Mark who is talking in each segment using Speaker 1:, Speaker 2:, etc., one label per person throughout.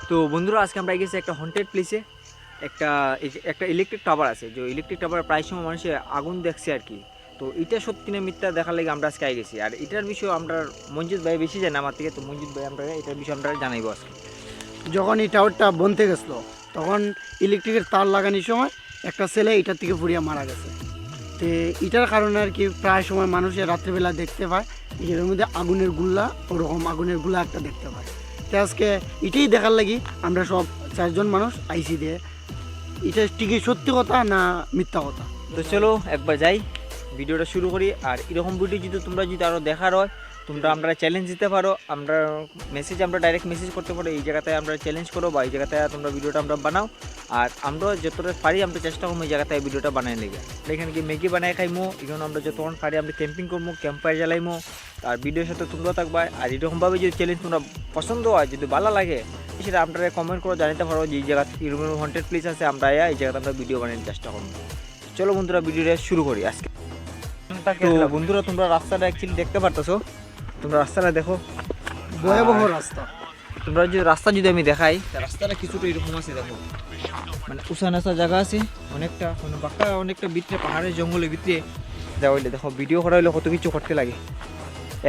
Speaker 1: তো বন্ধুরা আজকে আমরা গেছি একটা হন্টেড প্লেসে। একটা একটা ইলেকট্রিক টাওয়ার আছে, যে ইলেকট্রিক টাওয়ার প্রায় সময় মানুষে আগুন দেখছে আর কি। তো এটা সত্যি না মিথ্যা দেখার লাগে আমরা আজকে গেছি। আর এটার বিষয়ে আমরা মঞ্জিত ভাই বেশি জানি আমার থেকে, তো মঞ্জিত ভাই আমরা এটার বিষয়ে আমরা জানাইবো আজকে।
Speaker 2: যখন এই টাওয়ারটা বনতে গেছিলো তখন ইলেকট্রিকের তার লাগানোর সময় একটা ছেলে এটার থেকে পুড়িয়ে মারা গেছে। তো এটার কারণে আর কি প্রায় সময় মানুষের রাত্রিবেলা দেখতে পায় এর মধ্যে আগুনের গুল্লা, ওরকম আগুনের গুলা একটা দেখতে পায়। তো আজকে এটাই দেখার লাগি আমরা সব 4 জন মানুষ আইসি দিয়ে এটা ঠিকই সত্যি কথা না মিথ্যা কথা।
Speaker 1: তো চলো একবার যাই, ভিডিওটা শুরু করি। আর এরকম ভিডিও যদি তোমরা যদি আরও দেখার হয়, তোমরা আমরা চ্যালেঞ্জ দিতে পারো, আমরা মেসেজ আমরা ডাইরেক্ট মেসেজ করতে পারো, এই জায়গাতে আমরা চ্যালেঞ্জ করো বা এই জায়গাতে তোমরা ভিডিওটা আমরা বানাও। আর আমরা যতটা পারি আমরা চেষ্টা করবো এই জায়গাতে ভিডিওটা বানাই লেগে। এখানে কি ম্যাগি বানাই খাইমো, এখানে আমরা যতক্ষণ পারি আমরা ক্যাম্পিং করবো, ক্যাম্প ফায়ার জ্বালাইমো। আর ভিডিওর সাথে তোমরা থাকবা। আর এরকমভাবে যদি চ্যালেঞ্জ তোমরা পছন্দ হয়, যদি ভালো লাগে, সেটা আপনারা কমেন্ট করে জানাতে পারো যে এই জায়গাতে এরকম হন্টেড প্লেস আছে, আমরা এই জায়গাতে আমরা ভিডিও বানানোর চেষ্টা করবো। চলো বন্ধুরা ভিডিওটা শুরু করি আজকে। তো বন্ধুরা তোমরা রাস্তাটা অ্যাকচুয়ালি দেখতে পারতেছো, তোমরা রাস্তাটা দেখো,
Speaker 2: ভয়াবহ রাস্তা।
Speaker 1: তোমরা যদি রাস্তা যদি আমি দেখাই, রাস্তাটা কিছুটা এরকম আছে দেখো, মানে উঁচা নাচা জায়গা আছে অনেকটা, মানে বাঁকা অনেকটা ভিতরে, পাহাড়ের জঙ্গলের ভিতরে যাওয়া হইলে দেখো ভিডিও করা হইলে কত কিছু করতে লাগে।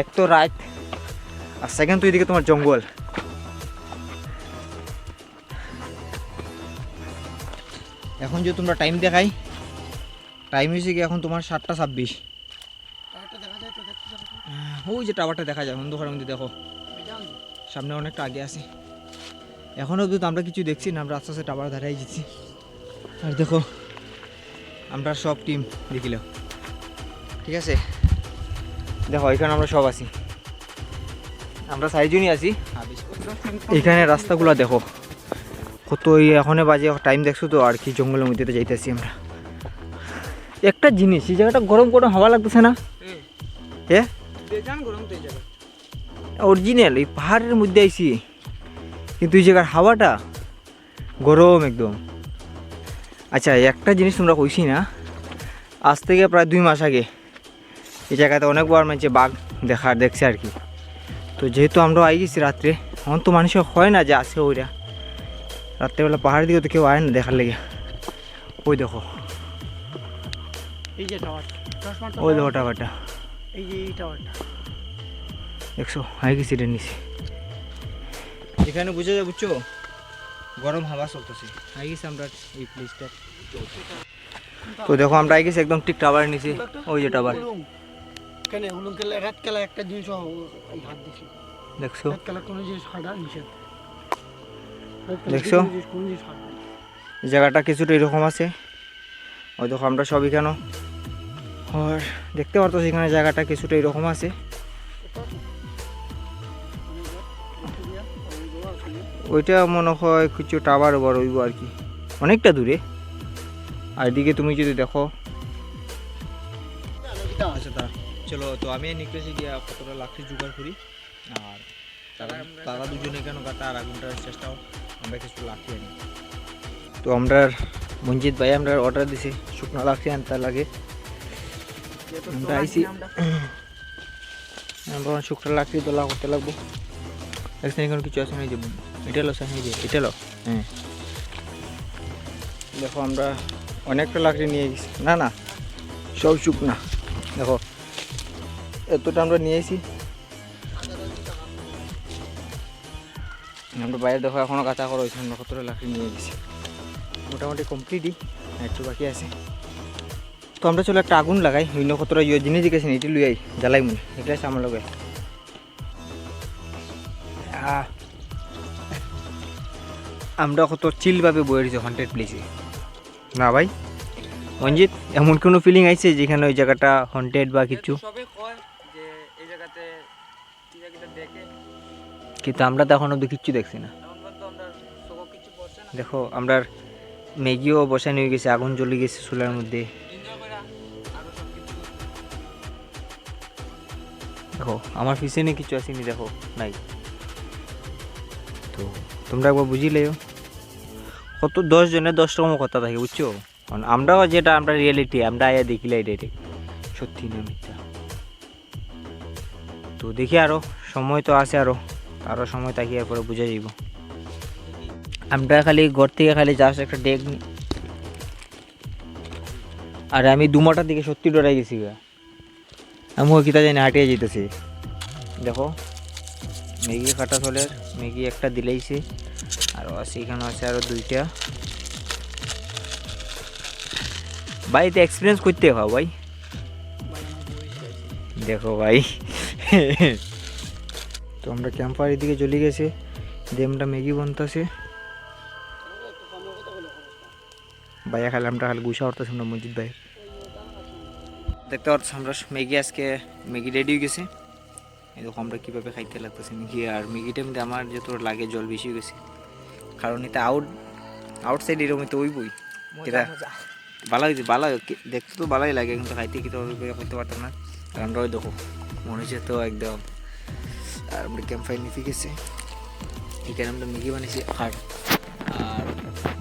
Speaker 1: এক তো রাত, আর সেকেন্ড তো এদিকে তোমার জঙ্গল। এখন যদি তোমরা টাইম দেখাই, টাইম হয়েছে কি এখন তোমার 7:26। ওই যে টাওয়ারটা দেখা যায় অন্ধকারের মধ্যে, দেখো সামনে অনেকটা আগে আছে। এখনও অবধি তো আমরা কিছু দেখছি না, আমরা আস্তে আস্তে টাওয়ার ধারাই যাচ্ছি। আর দেখো আমরা সব টিম দেখিল, ঠিক আছে, দেখো এখানে আমরা সব আছি, আমরা 4 জনই আছি। এখানে রাস্তাগুলো দেখো কত, এখনে বাজে টাইম দেখছো তো, আর কি জঙ্গলের মধ্যে তো যাইতেছি আমরা। একটা জিনিস, এই জায়গাটা গরম করে হাওয়া লাগতেছে না? হ্যাঁ অরিজিনাল, এই পাহাড়ের মধ্যে আইছি কিন্তু এই জায়গার হাওয়াটা গরম একদম। আচ্ছা একটা জিনিস তোমরা কইছি না, আজ থেকে প্রায় 2 মাস আগে এই জায়গাতে অনেকবার মানে বাঘ দেখছে আর কি। তো যেহেতু আমরা আই গেছি রাত্রে, এখন তো মানুষের হয় না যে আসে, ওইরা রাত্রেবেলা পাহাড়ের দিকে তো কেউ আয় না দেখার লেগে। ওই দেখো,
Speaker 2: এই যে টাওয়ার,
Speaker 1: ওই দেখো টাওয়ারটা,
Speaker 2: এই যে এই টাওয়ারটা
Speaker 1: দেখছো আই গেছি এটার নিচে। এখানে বুঝে যায়, বুঝছো গরম হাওয়া চলতেছে, আই গেছি আমরা এই প্লেসটা। তো দেখো আমরা আই গেছি একদম ঠিক টাওয়ারের নিচে, ওই যে টাওয়ার।
Speaker 2: কেন হুলুম খেলে রাত খেলা একটা জিনিস হাত দিছি,
Speaker 1: দেখছো
Speaker 2: রাত খেলা কোনো জিনিস হাঁটা নিষেধ।
Speaker 1: দেখছো জায়গাটা কিছুটা এরকম আছে। ওই দেখো আমরা সব এখানে, আর দেখতে পারতো এখানে জায়গাটা কিছুটা এরকম আছে। ওইটা মনে হয় কিছু টাওয়ার ওভার হইব আর কি, অনেকটা দূরে। আর এদিকে তুমি যদি দেখো, আচ্ছা তা চলো, তো আমি নিকলেসে গিয়া কতটা লাকড়ি জোগাড় করি। আর তারা দুজনে কেন কাটা আর আগুনটার চেষ্টাও, আমরা কিছু লাকড়ি আনি। তো আমরা মঞ্জিত ভাই আমরা অর্ডার দিছি শুকনো লাকড়ি আনতে লাগে, আমরা আইসি, আমরা শুকনো লাকড়ি দোলা করতে লাগবো। দেখছেন এখন কিছু আছে না, যে এটা লো সামনে, যে এটা লো, হ্যাঁ দেখো আমরা অনেকটা লাকড়ি নিয়ে গেছি, না না সব শুকনা, দেখো এতটা আমরা নিয়ে এসি। আমরা বাইরে দেখো এখনও কাঁচা করা হয়েছে, আমরা কতটা লাকড়ি নিয়ে গেছি, মোটামুটি কমপ্লিটই, একটু বাকি আছে। তো আমরা চলো একটা আগুন লাগাই, অন্য কতটা জিনিস জিজ্ঞেস এটি লুই জ্বালাই মনে, এগুলো আছে আমার লগে। আমরা কত চিলভাবে বয়ে রয়েছি হন্টেড প্লেসে না ভাই মঞ্জিত, এমন কোনো ফিলিং আইছে যেখানে ওই জায়গাটা হন্টেড বা কিছু? কিন্তু আমরা তো এখন অব্দি কিচ্ছু দেখছি না। দেখো আমরা ম্যাগিও বসানো হয়ে গেছে, আগুন জ্বলে গেছে চুলার মধ্যে। দেখো আমার পিছনে কিছু আসেনি, দেখো নাই। তো তোমরা একবার বুঝিলেও কত 10 জনের 10 রকম কথা থাকে, বুঝছো? আমরাও যেটা আমরা রিয়েলিটি আমরা আয়া দেখিলে এটাই সত্যি না মিথ্যা। তো দেখি আরো সময় তো আছে, আরো সময় তাকিয়ে পরে বুঝা যাইব। আমরা খালি ঘর থেকে খালি জাস্ট একটা ডেক আর আমি 2 দিকে সত্যি ডরাই গেছি গা। আমি ওই কিতা জানি হাঁটিয়ে যেতেছি। দেখো ম্যাগি কাটা চলের ম্যাগি একটা দিলেইছে আর আছে এখানে আছে আরও 2টা। ভাই এটা এক্সপিরিয়েন্স করতে হয় ভাই। দেখো ভাই তো আমরা ক্যাম্পার এদিকে চলে গেছে দিয়ে আমরা ম্যাগি বানতেছে। ভাইয়া খালি আমরা খালি গুছা উঠতেছি আমরা মসজিদ ভাই দেখতে পাচ্ছি আমরা ম্যাগি আজকে ম্যাগি রেডি হয়ে গেছে। এই দেখো আমরা কীভাবে খাইতে লাগতেছি ম্যাগি আর ম্যাগিটা মধ্যে আমার যত লাগে জল বেশি হয়ে গেছে কারণ এটা আউটসাইড এরকম তো ওই বই এটা ভালো হয়েছে ভালো দেখতে তো ভালোই লাগে কিন্তু খাইতে কি তো করতে পারতাম না। আর আমরা ওই দেখো মনে হচ্ছে তো একদম আর আমরা ক্যাম্প ফায়ার নিতে গেছে এখানে আমরা ম্যাগি বানিয়েছি। আর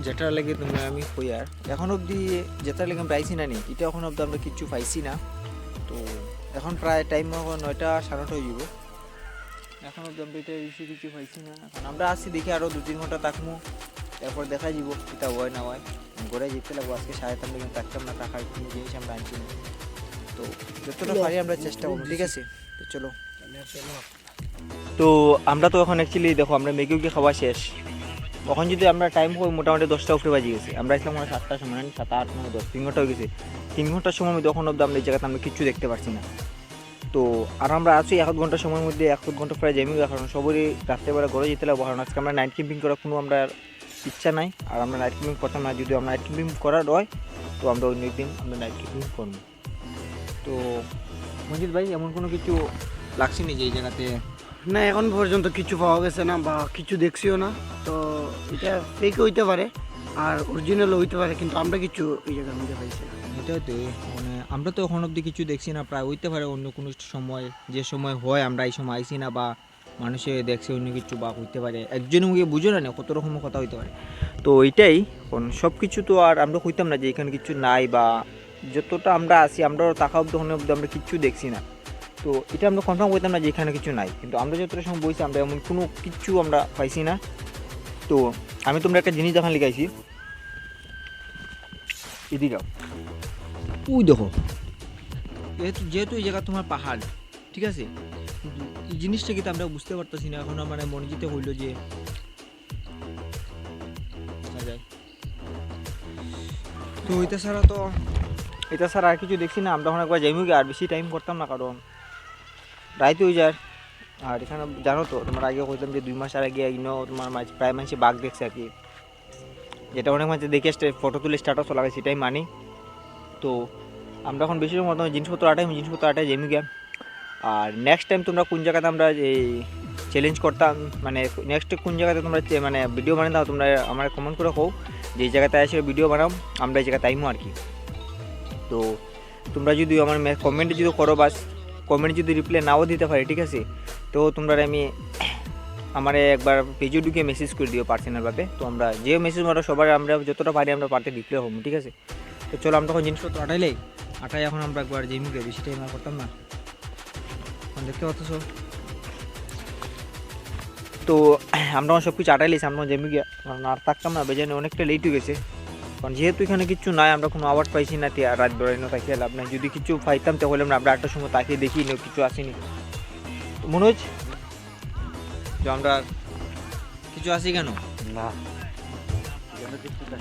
Speaker 1: যেটা লাগে তোমরা আমি কই আর এখন অবধি যেটা লাগে আমরা পাইছি না নি এটা এখন অবধি আমরা কিচ্ছু পাইছি না। তো এখন প্রায় টাইম 9টা 9:30 হয়ে যাব। এখন অবধি আমরা এটা বেশি কিছু পাইছি না। এখন আমরা আসছি দেখি আরও 2-3 ঘন্টা থাকবো তারপর দেখা যাব এটা হয় না হয় ঘরে যেতে লাগবো। আজকে 3:30 কিন্তু থাকতাম না টাকার কোনো জিনিস আমরা আনছি না। তো যতটা পারি আমরা চেষ্টা করবো ঠিক আছে। তো চলো তো আমরা তো এখন অ্যাকচুয়ালি দেখো আমরা ম্যাগি খাওয়া শেষ তখন যদি আমরা টাইম করি মোটামুটি 10টা উপরে বাজে গেছে। আমরা আসলাম 7টার সময় 7, 8, 9, 10 3 ঘন্টা হয়ে গেছে। 3 ঘন্টার সময় মধ্যে তখন অব্দি আমরা এই জায়গাতে আমরা কিচ্ছু দেখতে পাচ্ছি না। তো আর আমরা আছি 1 ঘন্টার সময়ের মধ্যে 1 ঘন্টা প্রায় জেমি কারণ সবারই রাত্রেবেলা ঘরে যেতে লাগবো কারণ আজকে আমরা নাইট ক্যাম্পিং করার কোনো আমরা ইচ্ছা নাই। আর আমরা নাইট ক্যাম্পিং করতাম না যদি আমরা নাইট ক্যাম্পিং করার হয় তো আমরা অন্য দিন আমরা নাইট ক্যাম্পিং করবো। তো মজিদ ভাই এমন কোনো কিছু লাগছে না যে এই জায়গাতে?
Speaker 2: না এখন পর্যন্ত কিছু পাওয়া গেছে না বা কিছু দেখছিও না। তো এটা ফেক হইতে পারে আর অরিজিনাল হইতে পারে কিন্তু আমরা কিছু এই জায়গার মধ্যে পাইছি না।
Speaker 1: এটাই তো মানে আমরা তো এখন অবধি কিছু দেখছি না। প্রায় হইতে পারে অন্য কোনো সময় যে সময় হয় আমরা এই সময় আইসি না বা মানুষে দেখছে অন্য কিছু বা হইতে পারে একজন মুখে বুঝো না কত রকম কথা হইতে পারে। তো ওইটাই সব কিছু তো আর আমরা কইতাম না যে এখানে কিছু নাই বা যতটা আমরা আসি আমরা টাকা অব্দি অব্দি আমরা কিচ্ছু দেখছি না। তো এটা আমরা কনফার্ম করতাম না যে এখানে কিছু নাই কিন্তু আমরা যতটা সময় বইছি আমরা এমন কোনো কিছু আমরা পাইছি না। তো আমি তোমরা একটা জিনিস যখন লিখাইছি এদিকে ওই দেখো যেহেতু এই জায়গা তোমার পাহাড় ঠিক আছে এই জিনিসটা কিন্তু আমরা বুঝতে পারতেছি না এখন মানে মনে যেতে হইলো যে তো এটা ছাড়া আর কিছু দেখছি না। আমরা এখন একবার যাইমুগে আর বেশি টাইম করতাম না কারণ রাইতে হয়ে যায়। আর এখানে জানো তো তোমার আগে কইতাম যে 2 মাস আগে তোমার প্রায় মানুষে বাঘ দেখছে আর কি যেটা অনেক মানুষ দেখে ফটো তুলে স্ট্যাটাসও লাগাই সেটাই মানি। তো আমরা এখন বেশি মতো জিনিসপত্র আটাই জেমি গিয়া। আর নেক্সট টাইম তোমরা কোন জায়গাতে আমরা এই চ্যালেঞ্জ করতাম মানে নেক্সট কোন জায়গাতে তোমরা মানে ভিডিও বানিয়ে দাও তোমরা আমার কমেন্ট করে কও যে এই জায়গাতে এসে ভিডিও বানাও আমরা এই জায়গাতে আইমো আর কি। তো তোমরা যদি আমার কমেন্টে যদি করো বাস কমেন্ট যদি রিপ্লাই নাও দিতে পারি ঠিক আছে তো তোমরা আমি আমার একবার পেজে ঢুকে মেসেজ করে দিও পার্সোনালভাবে। তো আমরা যে মেসেজ মারো সবার আমরা যতটা পারি আমরা পার্টি রিপ্লাই হবো ঠিক আছে। তো চলো আমরা তখন জিনিসপত্র আটাই এখন আমরা একবার জেমিকে বেশি টাইম আর করতাম না এখন দেখতে পাচ্ছ। তো আমরা সব কিছু আটাইলেছি আমরা জেমিকে আর থাকতাম না বেজানে অনেকটা লেট হয়ে গেছে কারণ যেহেতু এখানে কিছু নাই আমরা কোনো আওয়াজ পাইছি না রাত বেড়ানো তাকিয়ে লাভ নাই। যদি কিছু পাইতাম তাহলে আমরা 8টার সময় তাকিয়ে দেখি কিছু আসেনি তো মনে হচ্ছে যে আমরা কিছু আসি কেন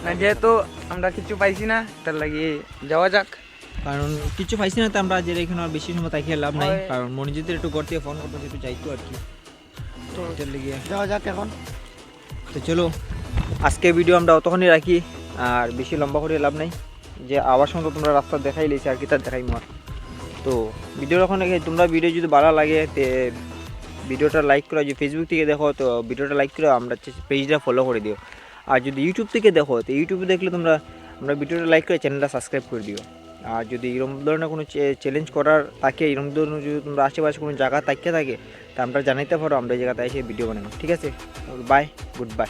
Speaker 3: না যেহেতু আমরা কিছু পাইছি না তার লাগি যাওয়া যাক
Speaker 1: কারণ কিছু পাইছি না তো আমরা যে এখানে আর বেশি সময় তাকিয়ে লাভ নাই কারণ মনিজিতের একটু করতে ফোন করতে একটু চাইতো আর কি। তো
Speaker 2: যাওয়া যাক এখন।
Speaker 1: তো চলো আজকে ভিডিও আমরা অতক্ষণই রাখি আর বেশি লম্বা করে লাভ নাই যে আবার সঙ্গে তোমরা রাস্তা দেখাই লেছি আর কি তার দেখাই মার। তো ভিডিও এখন তোমরা ভিডিও যদি ভালো লাগে তে ভিডিওটা লাইক করো যে ফেসবুক থেকে দেখো তো ভিডিওটা লাইক করো আমরা পেজটা ফলো করে দিও। আর যদি ইউটিউব থেকে দেখো তো ইউটিউবে দেখলে তোমরা আমরা ভিডিওটা লাইক করে চ্যানেলটা সাবস্ক্রাইব করে দিও। আর যদি এরকম ধরনের কোনো চ্যালেঞ্জ করার থাকে এরকম ধরনের যদি তোমরা আশেপাশে কোনো জায়গা তাকিয়ে থাকে তা আমরা জানাইতে পারো আমরা এই জায়গাতে এসে ভিডিও বানাবো ঠিক আছে। Bye good bye.